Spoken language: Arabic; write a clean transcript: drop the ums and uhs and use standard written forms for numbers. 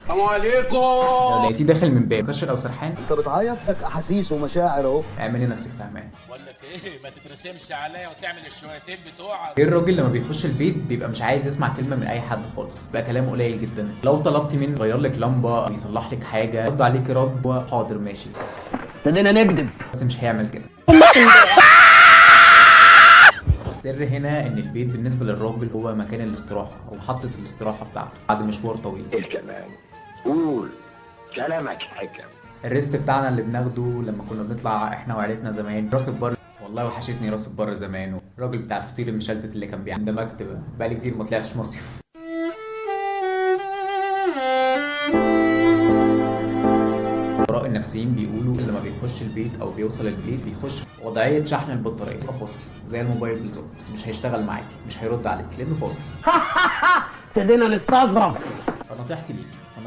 السلام عليكم. لو لقيتيه داخل من باب مكشر او سرحان، انت بتعيط لك احاسيس ومشاعر اهو. اعملي نفسك فاهمان. بقول لك ايه، ما تترسمش عليا وتعمل الشويتين بتوعك. ايه الراجل لما بيخش البيت بيبقى مش عايز يسمع كلمه من اي حد خالص، بيبقى كلامه قليل جدا. لو طلبتي منه يغير لك لمبه او يصلح لك حاجه رد عليكي رد حاضر ماشي، ابتدينا نكذب. بس مش هيعمل كده. السر هنا ان البيت بالنسبه للراجل هو مكان الاستراحه او محطه الاستراحه بتاعته بعد مشوار طويل. الكلام قول كلامك حكم. الريست بتاعنا اللي بناخده لما كنا بنطلع احنا وعيلتنا زمان راس البر، والله وحشتني راس البر زمان. الراجل بتاع الفطير المشلتت اللي كان بيعمل اندمجت بقالي كتير ما طلعتش مصيف. الخبراء النفسيين بيقولوا لما بيخش البيت او بيوصل البيت بيخش وضعيه شحن البطاريه فاصل زي الموبايل بالظبط، مش هيشتغل معاكي، مش هيرد عليك لانه فاصل. ابتدينا نستظرف. فنصيحتي